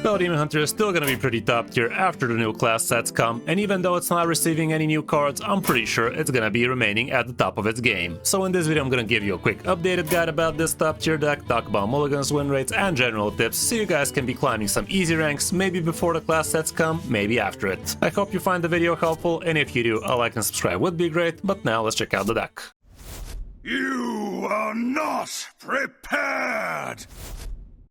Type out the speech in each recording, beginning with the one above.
Though Demon Hunter is still gonna be pretty top tier after the new class sets come, and even though it's not receiving any new cards, I'm pretty sure it's gonna be remaining at the top of its game. So in this video I'm gonna give you a quick updated guide about this top tier deck, talk about mulligans, win rates, and general tips, so you guys can be climbing some easy ranks, maybe before the class sets come, maybe after it. I hope you find the video helpful, and if you do, a like and subscribe would be great, but now let's check out the deck. You are not prepared!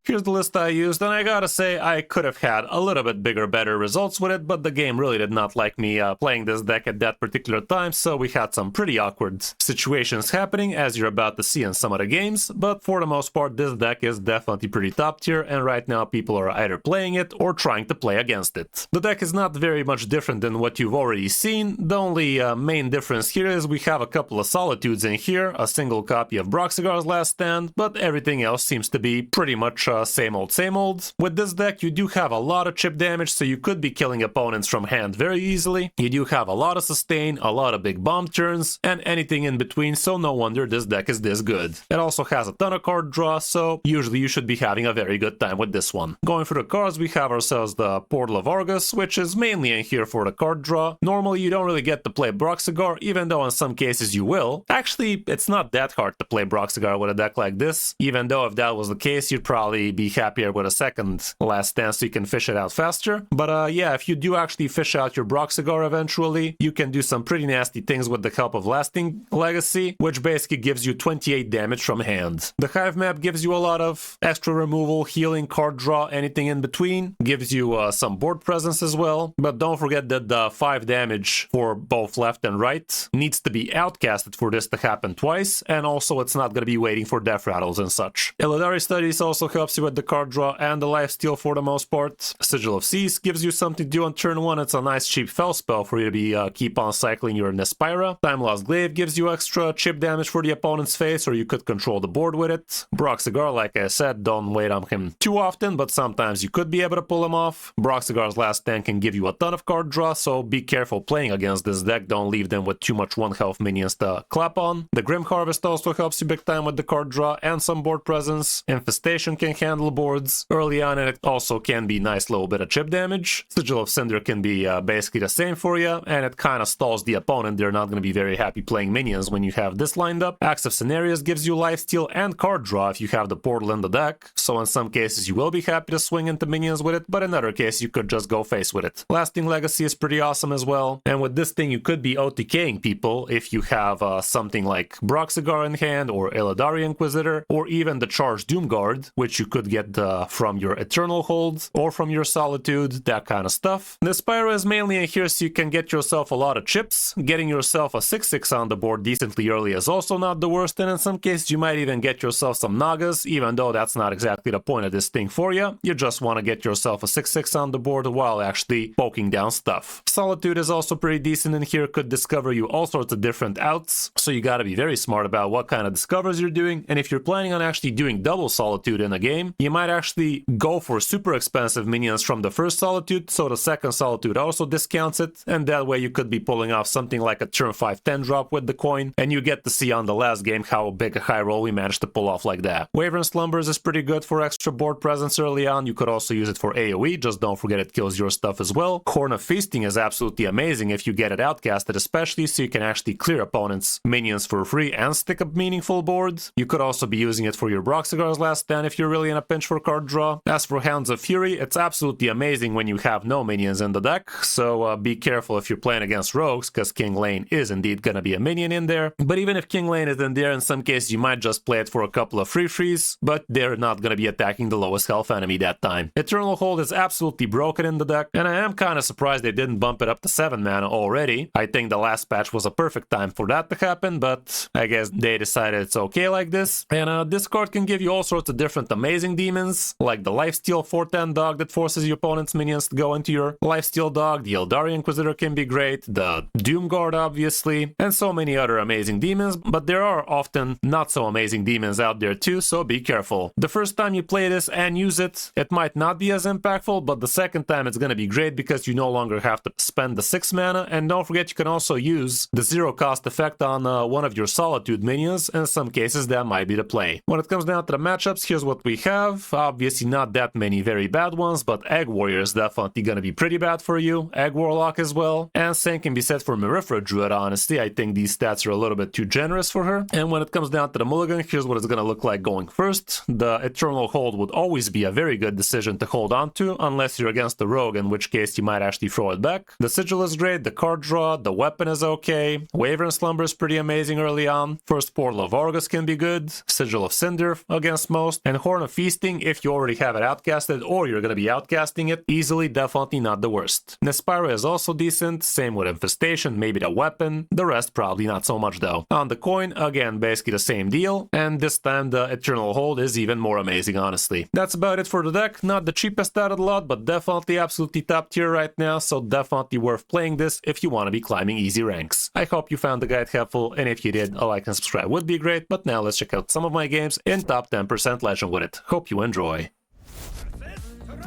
Here's the list I used, and I gotta say, I could have had a little bit bigger, better results with it, but the game really did not like me playing this deck at that particular time, so we had some pretty awkward situations happening, as you're about to see in some of the games, but for the most part, this deck is definitely pretty top tier, and right now people are either playing it or trying to play against it. The deck is not very much different than what you've already seen. The only main difference here is we have a couple of Solitudes in here, a single copy of Broxigar's Last Stand, but everything else seems to be pretty much same old, same old. With this deck, you do have a lot of chip damage, so you could be killing opponents from hand very easily. You do have a lot of sustain, a lot of big bomb turns, and anything in between, so no wonder this deck is this good. It also has a ton of card draw, so usually you should be having a very good time with this one. Going through the cards, we have ourselves the Portal of Argus, which is mainly in here for the card draw. Normally, you don't really get to play Broxigar, even though in some cases you will. Actually, it's not that hard to play Broxigar with a deck like this, even though if that was the case, you'd probably be happier with a second Last Stand so you can fish it out faster. But yeah, if you do actually fish out your Broxigar eventually, you can do some pretty nasty things with the help of Lasting Legacy, which basically gives you 28 damage from hand. The Hive map gives you a lot of extra removal, healing, card draw, anything in between. Gives you some board presence as well. But don't forget that the 5 damage for both left and right needs to be outcasted for this to happen twice, and also it's not going to be waiting for death rattles and such. Illidari Studies also helps you with the card draw and the lifesteal for the most part. Sigil of Seas gives you something to do on turn 1. It's a nice cheap fell spell for you to be keep on cycling your Nespira. Time Lost Glaive gives you extra chip damage for the opponent's face, or you could control the board with it. Broxigar, like I said, don't wait on him too often, but sometimes you could be able to pull him off. Broxigar's Last Stand can give you a ton of card draw, so be careful playing against this deck. Don't leave them with too much 1 health minions to clap on. The Grim Harvest also helps you big time with the card draw and some board presence. Infestation can handle boards early on, and it also can be nice little bit of chip damage. Sigil of Cinder can be basically the same for you, and it kind of stalls the opponent. They're not going to be very happy playing minions when you have this lined up. Axe of Cenarius gives you lifesteal and card draw if you have the portal in the deck, so in some cases you will be happy to swing into minions with it, but in other cases you could just go face with it. Lasting Legacy is pretty awesome as well, and with this thing you could be OTKing people if you have something like Broxigar in hand, or Illidari Inquisitor, or even the Charged Doomguard, which you could get from your Eternal Hold or from your Solitude, that kind of stuff. The Spyro is mainly in here so you can get yourself a lot of chips. Getting yourself a 6/6 on the board decently early is also not the worst, and in some cases you might even get yourself some Nagas, even though that's not exactly the point of this thing for you. You just want to get yourself a 6/6 on the board while actually poking down stuff. Solitude is also pretty decent in here, could discover you all sorts of different outs, so you gotta be very smart about what kind of discovers you're doing, and if you're planning on actually doing double Solitude in a game, you might actually go for super expensive minions from the first Solitude, so the second Solitude also discounts it, and that way you could be pulling off something like a turn 5 10 drop with the coin, and you get to see on the last game how big a high roll we managed to pull off like that. Wyvern Slumbers is pretty good for extra board presence early on. You could also use it for AoE, just don't forget it kills your stuff as well. Horn of Feasting is absolutely amazing if you get it outcasted, especially so you can actually clear opponents' minions for free and stick up meaningful boards. You could also be using it for your Broxigar's Last Stand if you're really in a pinch for card draw. As for Hounds of Fury, it's absolutely amazing when you have no minions in the deck, so be careful if you're playing against rogues, because King Lane is indeed gonna be a minion in there. But even if King Lane is in there, in some cases you might just play it for a couple of free frees, but they're not gonna be attacking the lowest health enemy that time. Eternal Hold is absolutely broken in the deck, and I am kind of surprised they didn't bump it up to 7 mana already. I think the last patch was a perfect time for that to happen, but I guess they decided it's okay like this. And this card can give you all sorts of different amazing demons, like the Lifesteal 4/10 dog that forces your opponent's minions to go into your Lifesteal dog. The Eldari Inquisitor can be great, the Doomguard obviously, and so many other amazing demons, but there are often not so amazing demons out there too, so be careful. The first time you play this and use it, it might not be as impactful, but the second time it's gonna be great because you no longer have to spend the 6 mana, and don't forget you can also use the 0 cost effect on one of your Solitude minions. In some cases that might be the play. When it comes down to the matchups, here's what we have. Obviously not that many very bad ones, but Egg Warrior is definitely gonna be pretty bad for you. Egg Warlock as well. And same can be said for Merifera Druid, honestly. I think these stats are a little bit too generous for her. And when it comes down to the mulligan, here's what it's gonna look like going first. The Eternal Hold would always be a very good decision to hold on to, unless you're against the rogue, in which case you might actually throw it back. The Sigil is great, the card draw, the weapon is okay. Waver and Slumber is pretty amazing early on. First Portal of Argus can be good. Sigil of Cinder against most. And Horn of Feasting, if you already have it outcasted or you're gonna be outcasting it, easily definitely not the worst. Nespira is also decent, same with Infestation, maybe the weapon. The rest probably not so much though. On the coin, again, basically the same deal. And this time the Eternal Hold is even more amazing, honestly. That's about it for the deck. Not the cheapest out of the lot, but definitely absolutely top tier right now, so definitely worth playing this if you want to be climbing easy ranks. I hope you found the guide helpful, and if you did, a like and subscribe would be great, but now let's check out some of my games in top 10% Legend with it. Hope you enjoy.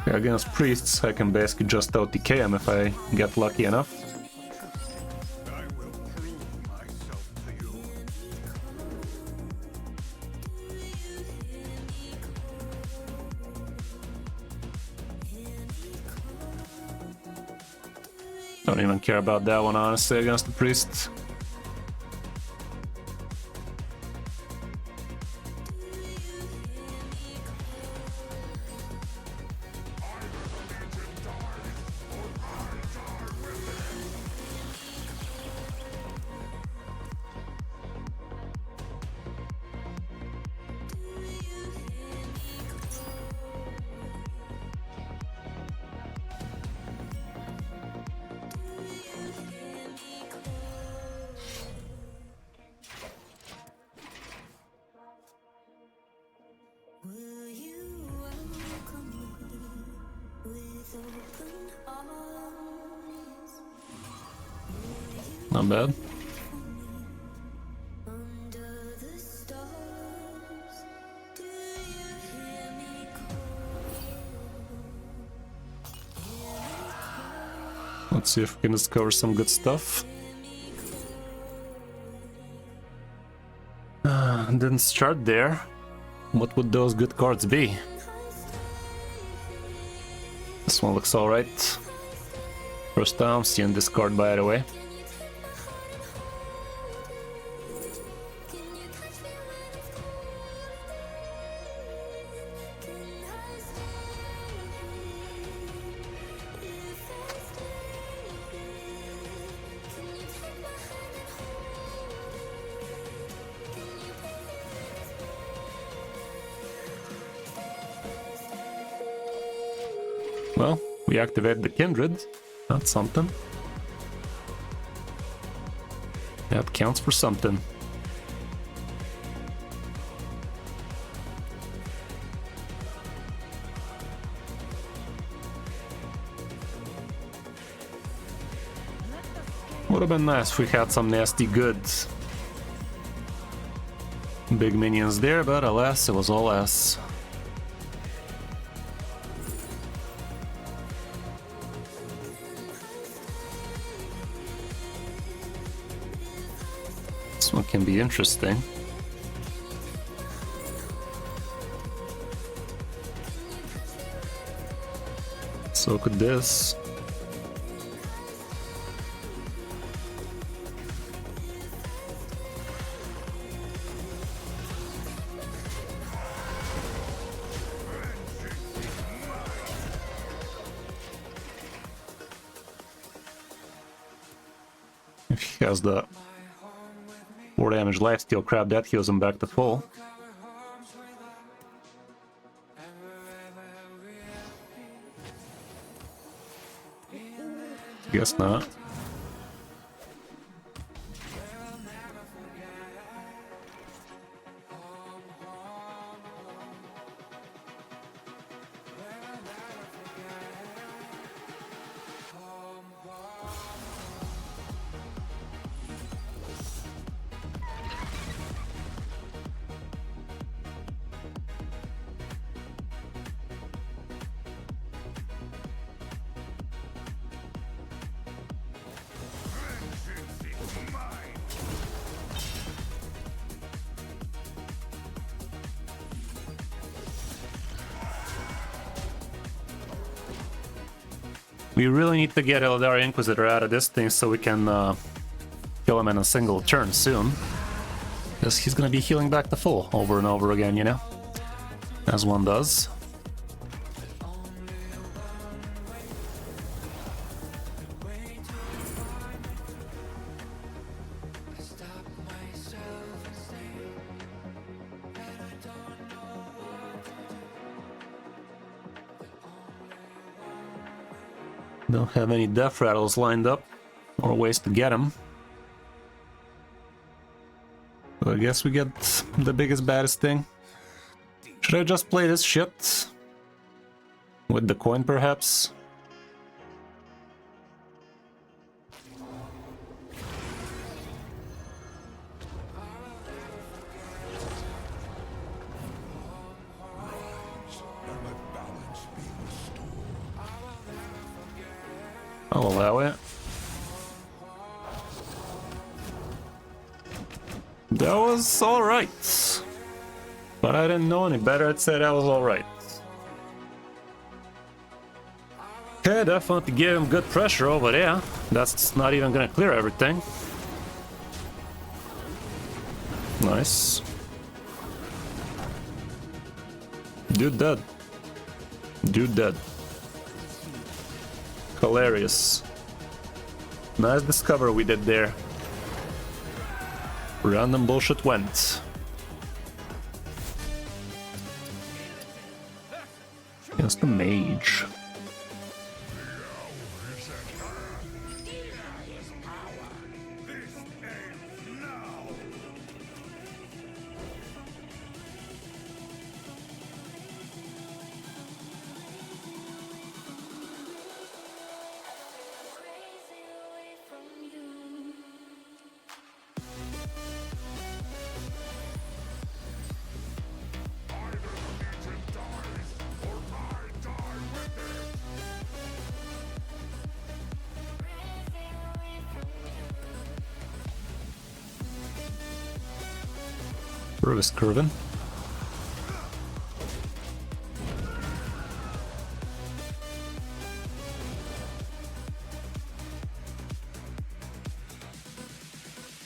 Against priests, I can basically just OTK him if I get lucky enough. I will prove myself to you. Don't even care about that one, honestly, against the priest. Will you welcome me with open arms? Not bad. Under the stars, do you hear me call? Let's see if we can discover some good stuff. Didn't start there. What would those good cards be? This one looks alright. First time seeing this card, by the way. Well, we activate the Kindred. That's something. That counts for something. Would have been nice if we had some nasty goods. Big minions there, but alas, it was all S. This one can be interesting. So could this. If he has the 4 damage lifesteal crap, that heals him back to full. Guess not. We really need to get Eldar Inquisitor out of this thing so we can kill him in a single turn soon. Because he's gonna be healing back to full over and over again, you know? As one does. Don't have any death rattles lined up or ways to get them. So I guess we get the biggest, baddest thing. Should I just play this shit? With the coin, perhaps? I'll allow it. That was alright. But I didn't know any better, I'd say that was alright. Okay, definitely give him good pressure over there. That's not even gonna clear everything. Nice. Dude dead. Dude dead. Hilarious. Nice discover we did there. Random bullshit went. Yes, the mage. Crazy away from you. Crazy away from you. Rubis curving.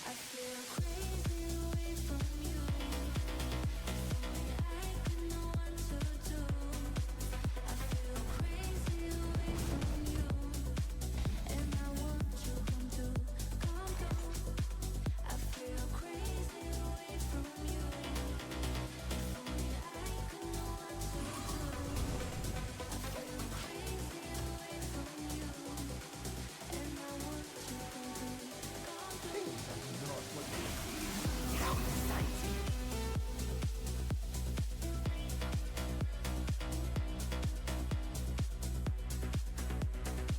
I feel crazy away from you. I don't know what to do. I feel crazy away from you, and I want you come through. I feel crazy away from you. If only I could know what to do. I feel crazy away from you, and I want you come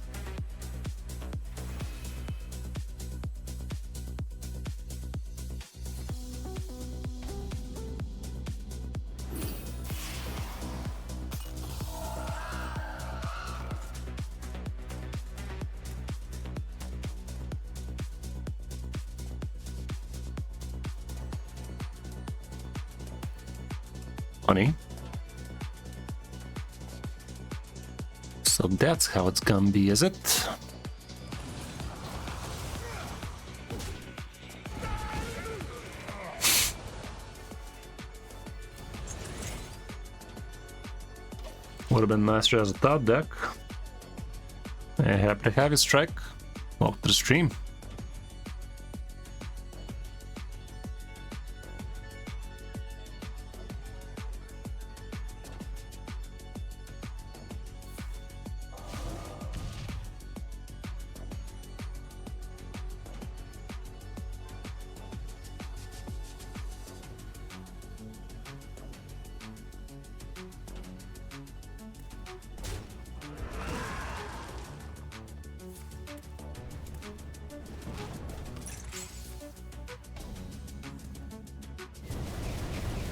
through. Funny. So that's how it's gonna be, is it? Would have been nicer as a top deck. Happy to have you, Strike. Welcome to the stream.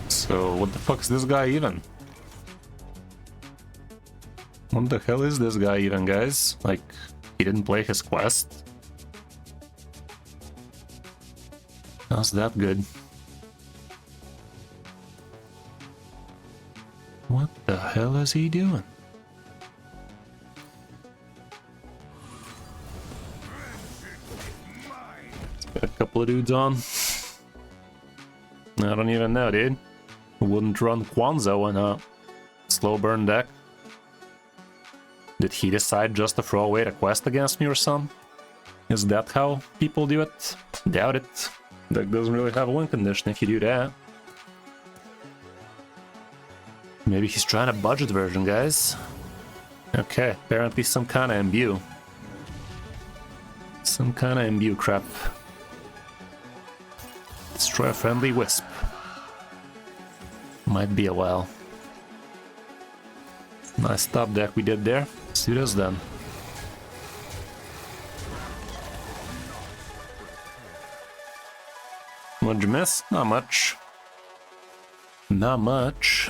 So what the fuck is this guy even? What the hell is this guy even, guys? Like, he didn't play his quest? How's that good? What the hell is he doing? Got a couple of dudes on. I don't even know, dude. Wouldn't run Kwanzaa in a slow burn deck. Did he decide just to throw away the quest against me or something? Is that how people do it? Doubt it. Deck doesn't really have a win condition if you do that. Maybe he's trying a budget version, guys. Okay, apparently some kind of imbue. Some kind of imbue crap. Destroy a friendly wisp. Might be a while. Nice top deck we did there. Let's do this then. What'd you miss? Not much. Not much.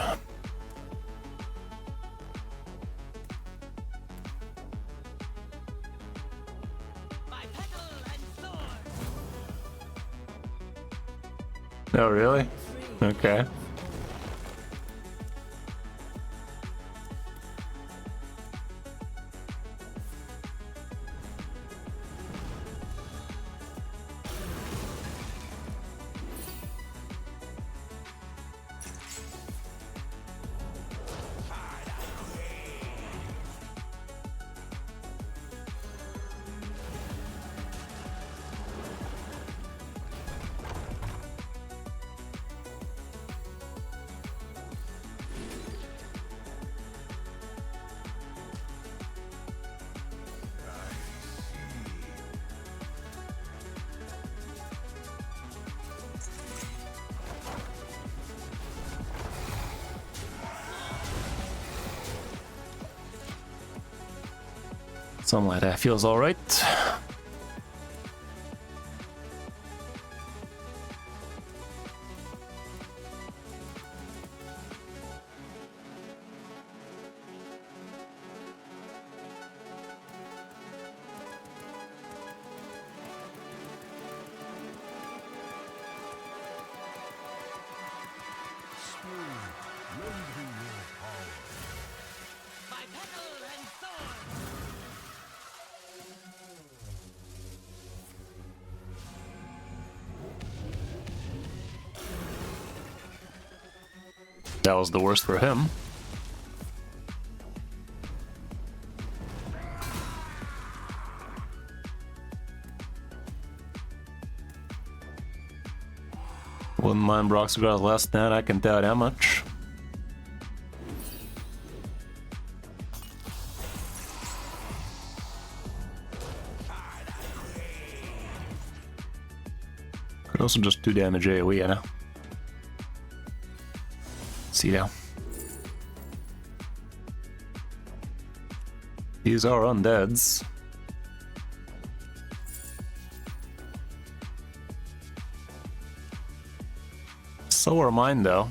Oh, really? Okay. Something like that feels alright. That was the worst for him. Wouldn't mind Brock's got less than that, I can tell that much. Could also just do damage AoE, you know. See now. These are undeads. So are mine, though.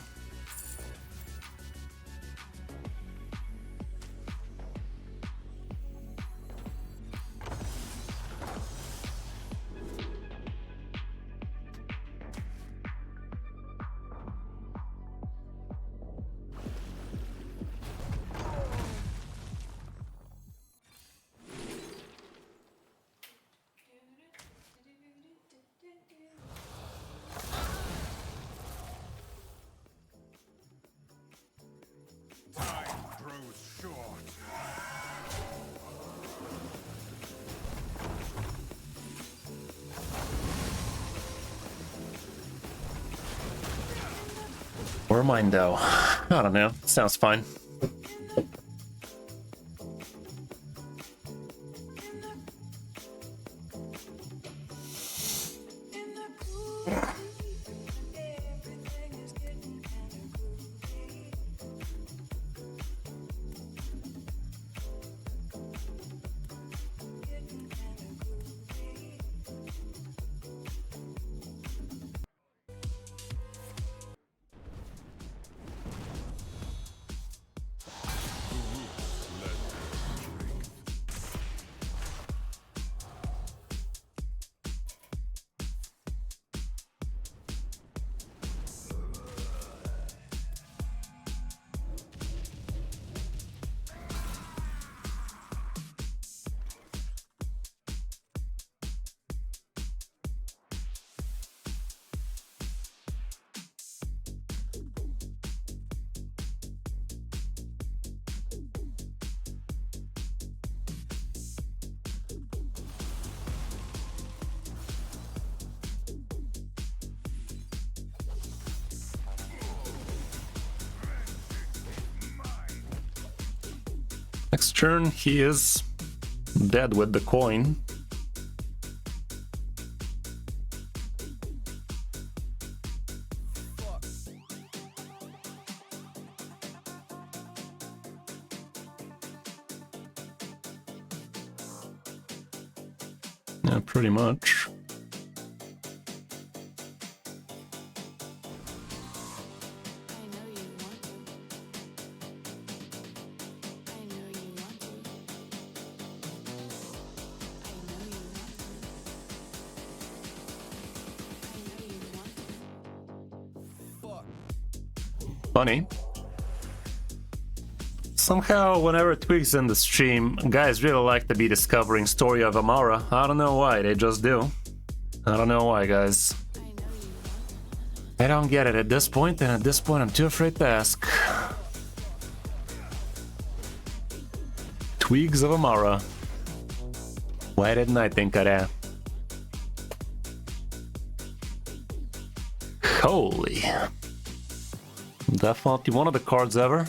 Time grows short. Or mine, though. I don't know. Sounds fine. Next turn, he is dead with the coin. Yeah, pretty much. Funny. Somehow, whenever Twigs in the stream, guys really like to be discovering story of Amara. I don't know why, they just do. I don't know why, guys. I don't get it at this point, and at this point I'm too afraid to ask. Twigs of Amara. Why didn't I think of that? Holy. Definitely one of the cards ever.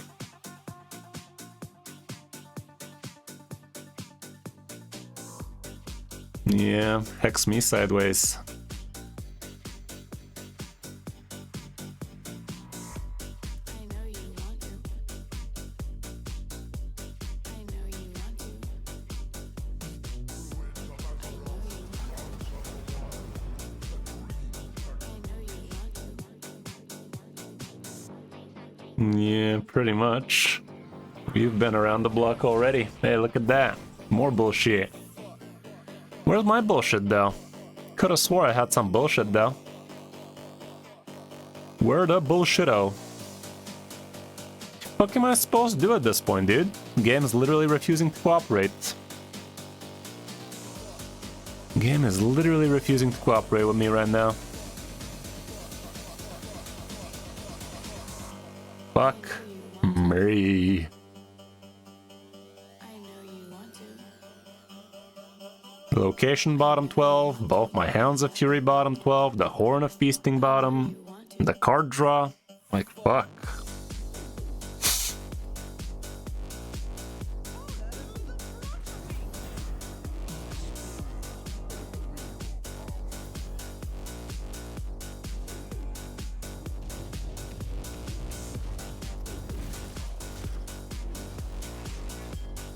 Yeah, hex me sideways. Yeah, pretty much. We've been around the block already. Hey, look at that. More bullshit. Where's my bullshit, though? Could've swore I had some bullshit, though. Where the bullshit-o? What am I supposed to do at this point, dude? Game is literally refusing to cooperate. Game is literally refusing to cooperate with me right now. Fuck me. Location bottom 12, both my Hounds of Fury bottom 12, the Horn of Feasting bottom, the card draw. Like, fuck.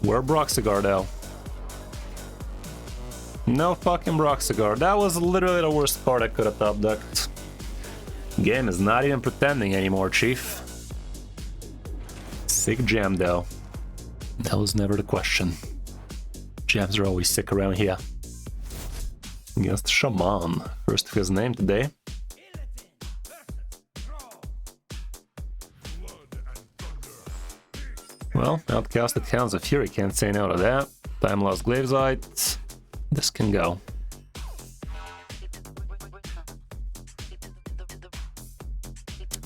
Where Broxigar though? No fucking Broxigar. That was literally the worst card I could have top decked. Game is not even pretending anymore, Chief. Sick jam though. That was never the question. Jams are always sick around here. Against Shaman. First of his name today. Well, outcasted Hounds of Fury, can't say no to that. Time Lost Gravesite. This can go.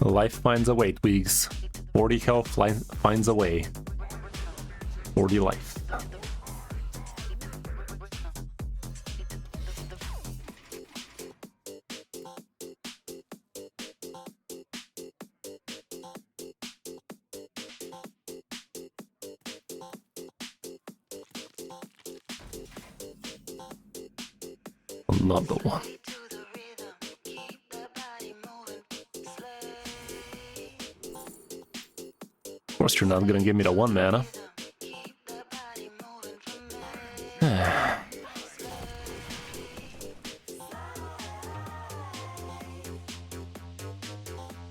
Life finds a way, Twigs. 40 health finds a way. 40 life. Another one. Of course you're not gonna give me the 1 mana.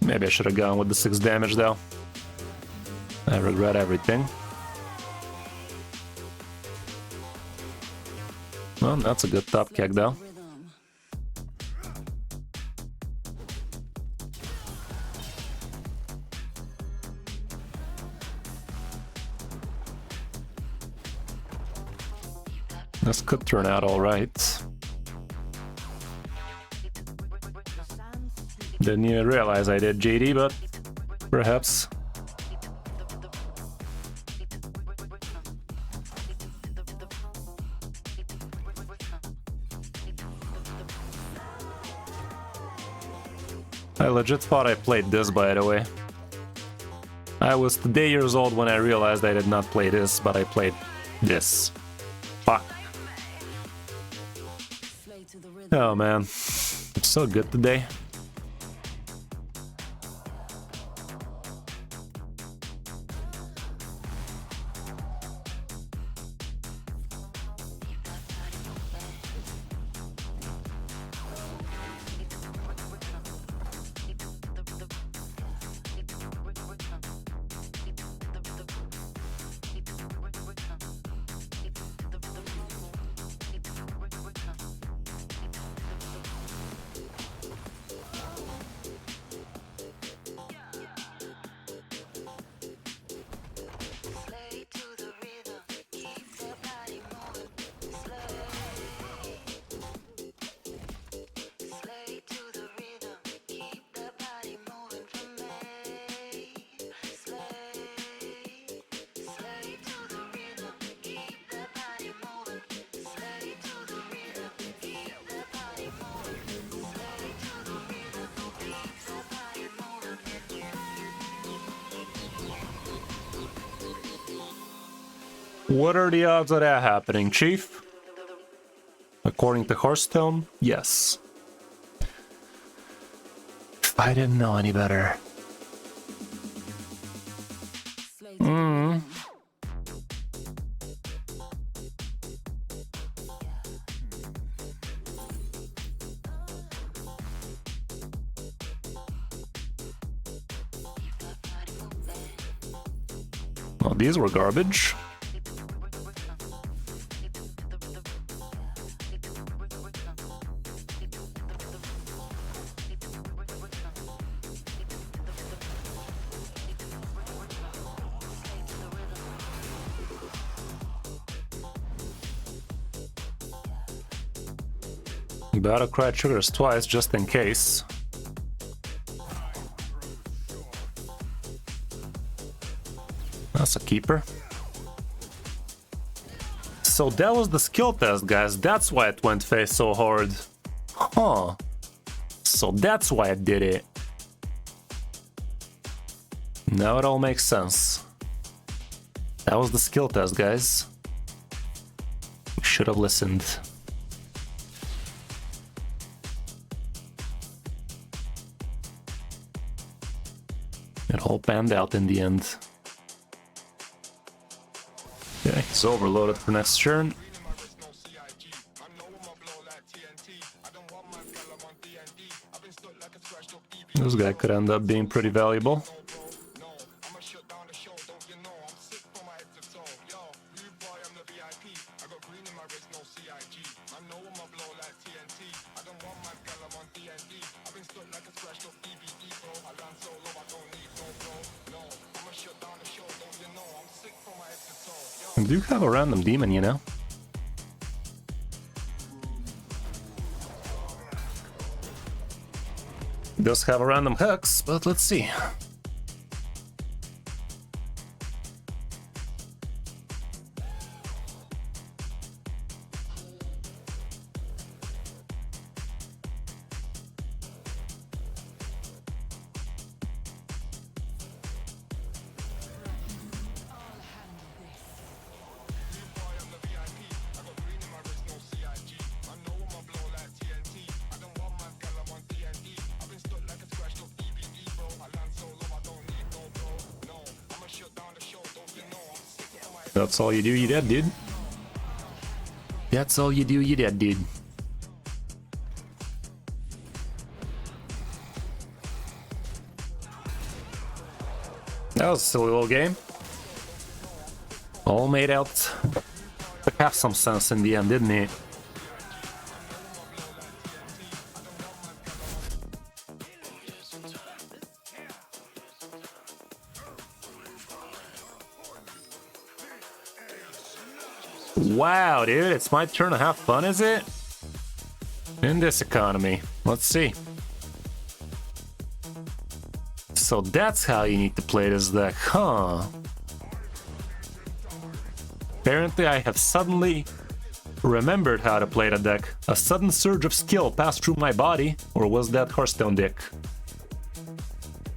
Maybe I should have gone with the 6 damage though. I regret everything. Well, that's a good top kick though. This could turn out alright. Didn't even realize I did JD, but perhaps. I legit thought I played this, by the way. I was today years old when I realized I did not play this, but I played this. Fuck. Slay to the rhythm. Oh man, it's so good today. Slay to the rhythm. Keep the body moving. Slay to the rhythm. Keep the body moving for me. Slay to the rhythm. Keep the body moving. Slay to the rhythm. Keep the body moving. Slay to the rhythm. Keep the body moving. What are the odds of that happening, Chief? According to Hearthstone, yes. If I didn't know any better. Slay to the rhythm. Well, these were garbage. Gotta cry triggers twice just in case. That's a keeper. So that was the skill test, guys. That's why it went face so hard. Huh. So that's why I did it. Now it all makes sense. That was the skill test, guys. We should have listened. It all panned out in the end. Okay, he's overloaded for next turn. This guy could end up being pretty valuable. I do have a random demon, you know? Does have a random hex, but let's see. That's all you do, you dead, dude. That's all you do, you dead, dude. That was a silly little game. All made out to have some sense in the end, didn't it? Wow, dude, it's my turn to have fun, is it? In this economy. Let's see. So that's how you need to play this deck, huh? Apparently I have suddenly remembered how to play the deck. A sudden surge of skill passed through my body, or was that Hearthstone deck?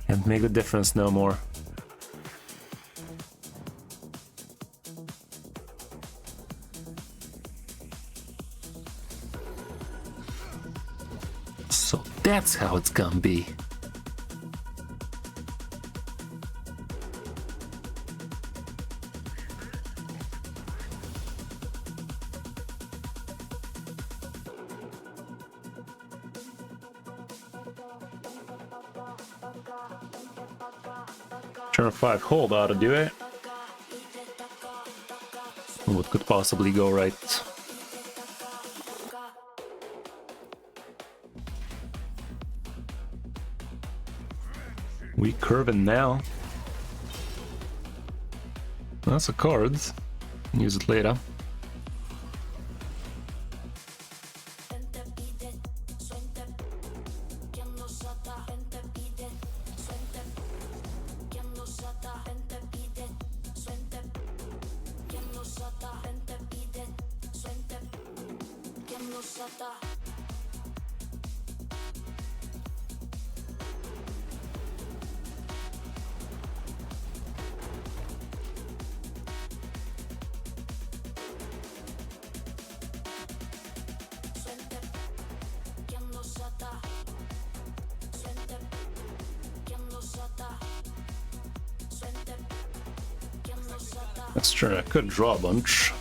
Can't make the difference no more. That's how it's gonna be. Turn 5 hold ought to do it. What could possibly go right? We curving now. That's a card. Use it later. That's true, I could draw a bunch.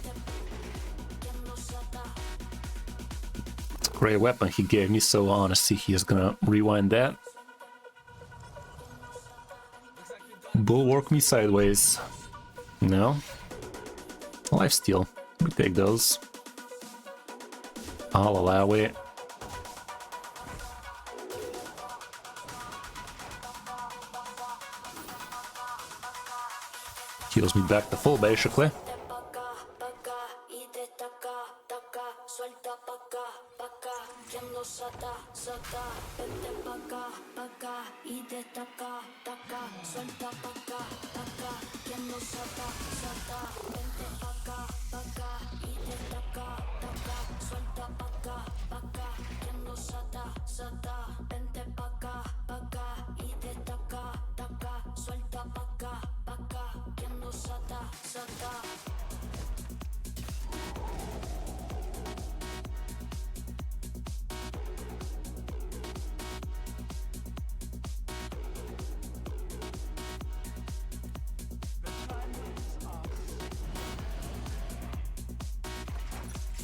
It's a great weapon he gave me, so honestly he is gonna rewind that. Bulwark me sideways. No. Lifesteal. We take those. I'll allow it. Heals me back to full, basically.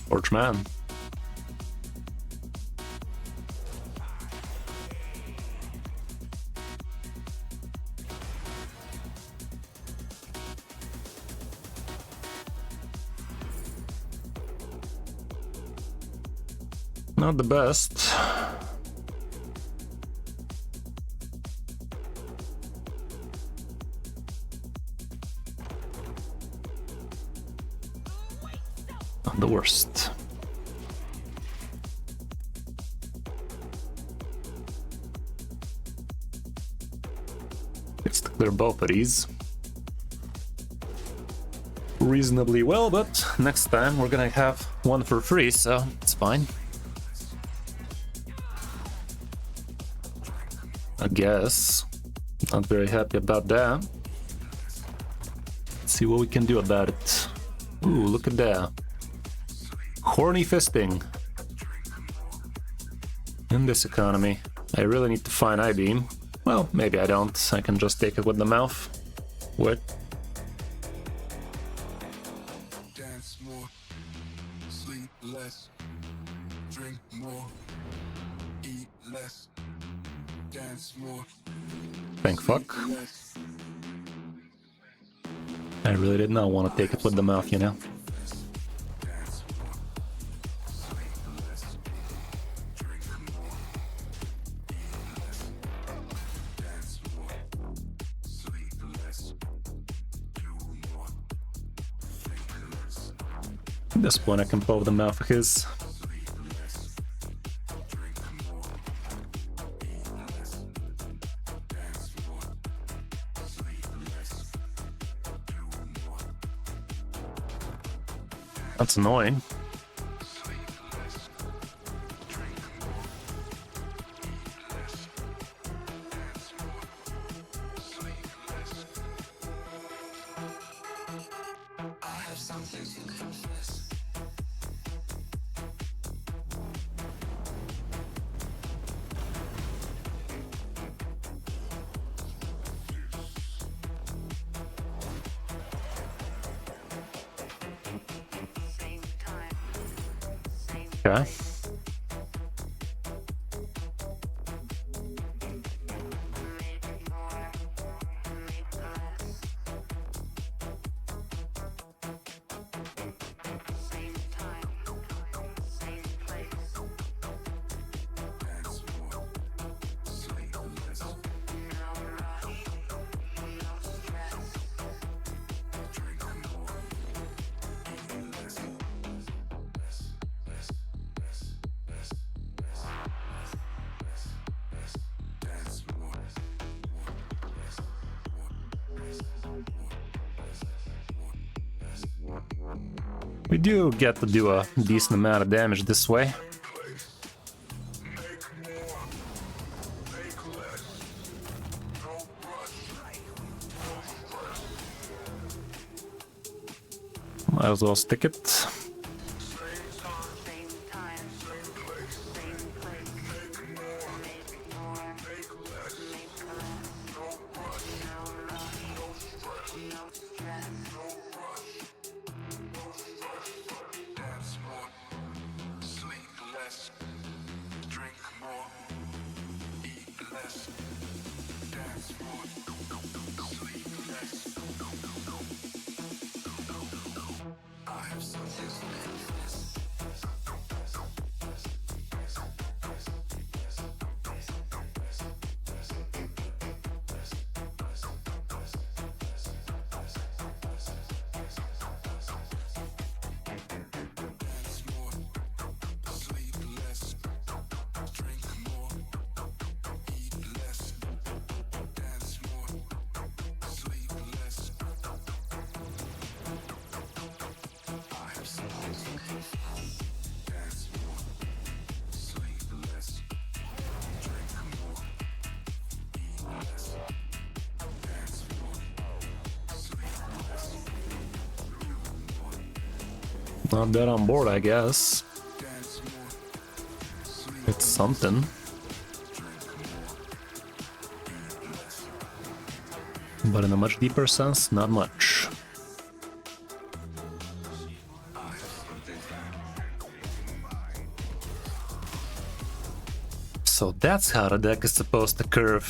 Torchman. Not the best. Not the worst. Gets to clear both of these reasonably well, but next time we're gonna have one for free, so it's fine. I guess. Not very happy about that. Let's see what we can do about it. Ooh, look at that. Horny fisting. In this economy, I really need to find I-beam. Well, maybe I don't. I can just take it with the mouth. What? Dance more, sleep less, drink more, eat less, dance more, Thank fuck. less. I really did not want to take it with the mouth, you know? At this point I can pull the mouth of his. That's annoying. Okay. We do get to do a decent amount of damage this way. Might as well stick it. Not that on board, I guess. It's something. But in a much deeper sense, not much. So that's how the deck is supposed to curve.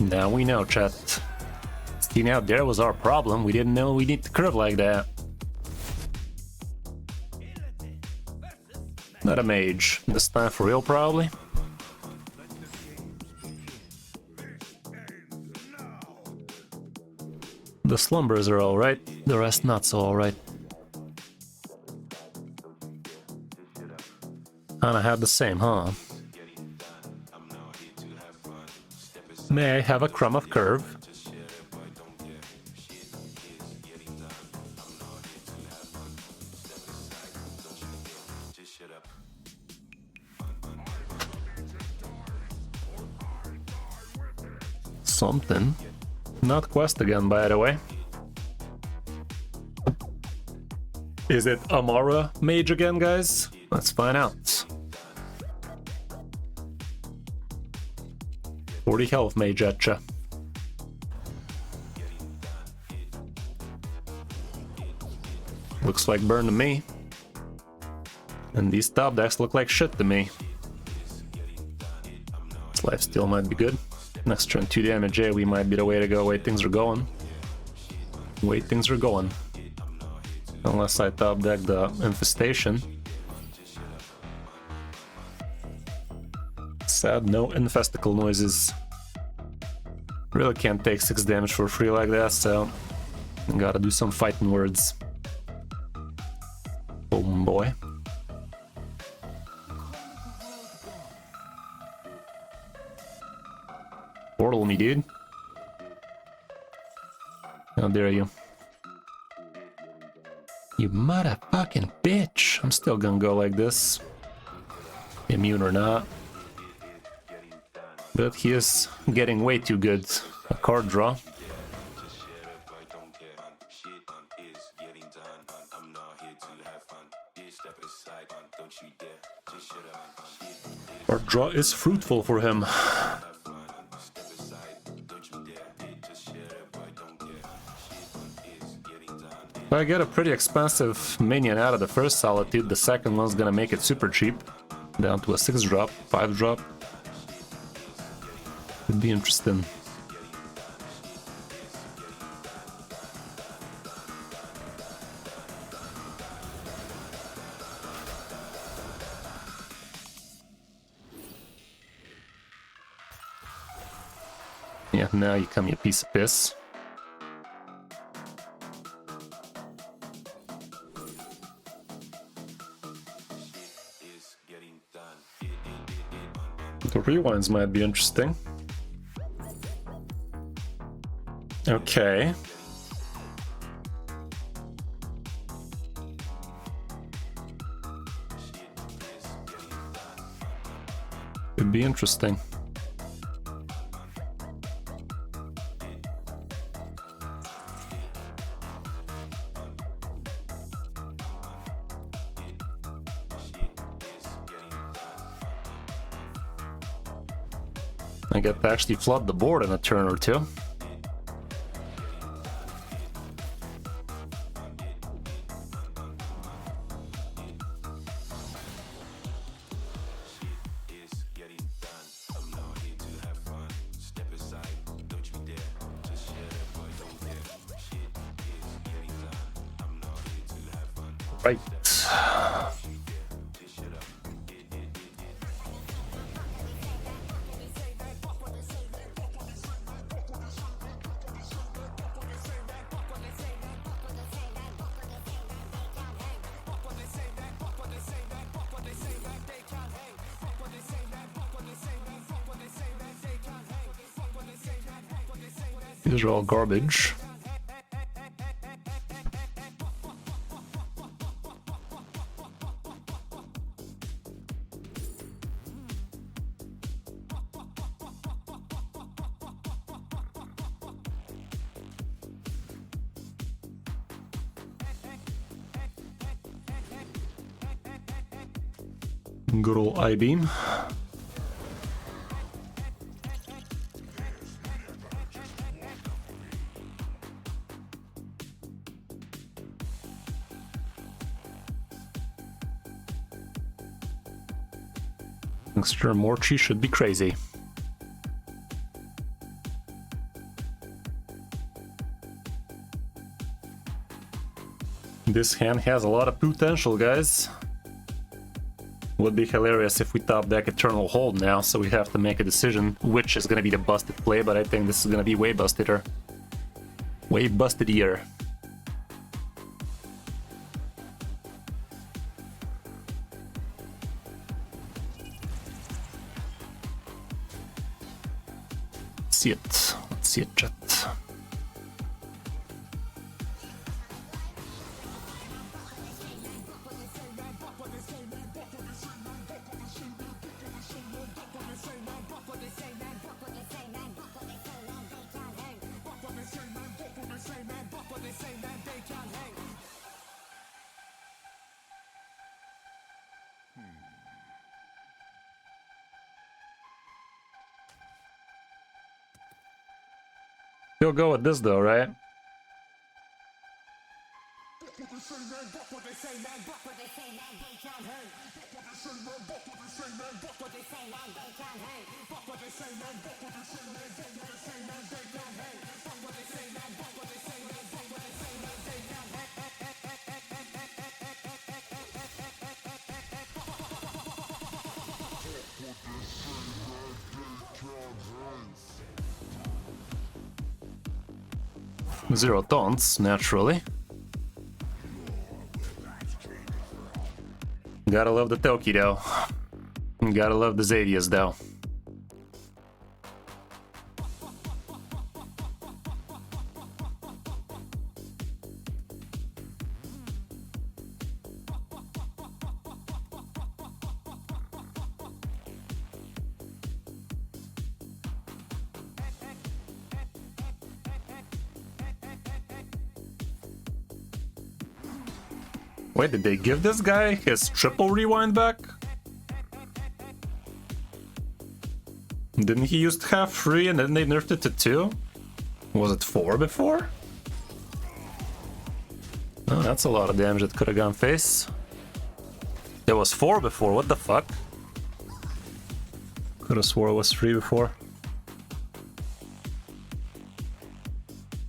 Now we know, chat. See, now there was our problem. We didn't know we need to curve like that. Not a mage. This time for real, probably. The slumbers are alright, the rest not so alright. Kinda had the same, huh? May I have a crumb of curve? Something. Not quest again, by the way. Is it Amara mage again, guys? Let's find out. 40 health mage etcha. Looks like burn to me. And these top decks look like shit to me. This lifesteal might be good. Next turn 2 damage, we might be the way to go. Way things are going. Way things are going. Unless I top deck the infestation. Sad, no infesticle noises. Really can't take 6 damage for free like that, so gotta do some fighting words. Oh boy. Portal me, dude. How dare you. You motherfucking bitch! I'm still gonna go like this. Immune or not. But he is getting way too good. A card draw. Card draw is fruitful for him. If I get a pretty expensive minion out of the first Solitude, the second one's gonna make it super cheap. Down to a 6 drop, 5 drop. Could be interesting. Yeah, now you come, you piece of piss. The rewinds might be interesting. Okay. Could be interesting. I get to actually flood the board in a turn or two. Right. These are all garbage. Good old I-beam. Extra Morchi should be crazy. This hand has a lot of potential, guys. Would be hilarious if we top deck Eternal Hold now, so we have to make a decision which is gonna be the busted play, but I think this is gonna be way bustider. Way busted-ier. Let's see it. Let's see it, chat. You'll go with this though, right? Zero taunts, naturally. Gotta love the Toki though. Gotta love the Xadias though. Wait, did they give this guy his triple rewind back? Didn't he used to have 3 and then they nerfed it to 2? Was it 4 before? Oh, that's a lot of damage that could have gone face. There was 4 before, what the fuck? Could have swore it was 3 before.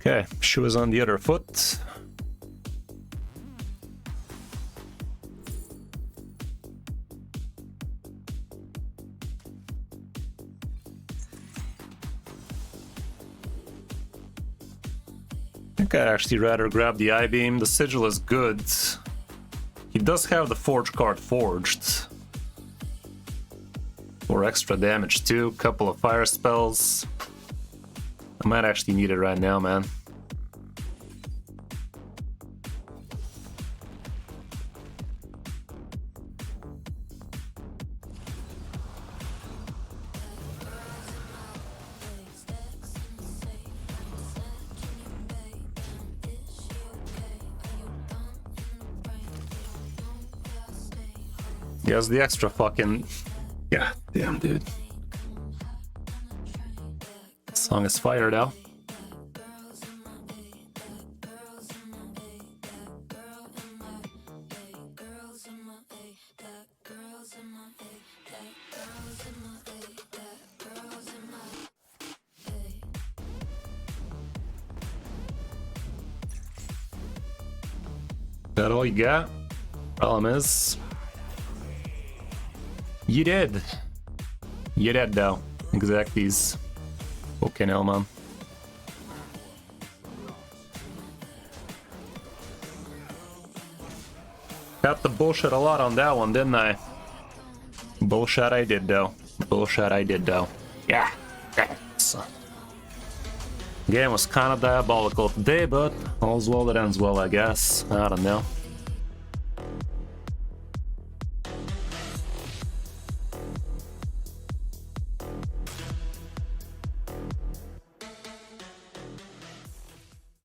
Okay, she was on the other foot. I think I'd actually rather grab the I-beam. The sigil is good. He does have the forge card forged. For extra damage too, couple of fire spells. I might actually need it right now, man. Yes, the extra fucking... Yeah, damn, dude. Song is fire now. That all you got? Problem is... You did. You did though. Exacties. Fucking hell, man. Got the bullshit a lot on that one, didn't I? Bullshit I did though. Bullshit I did though. Yeah. Game was kind of diabolical today, but all's well that ends well, I guess. I don't know.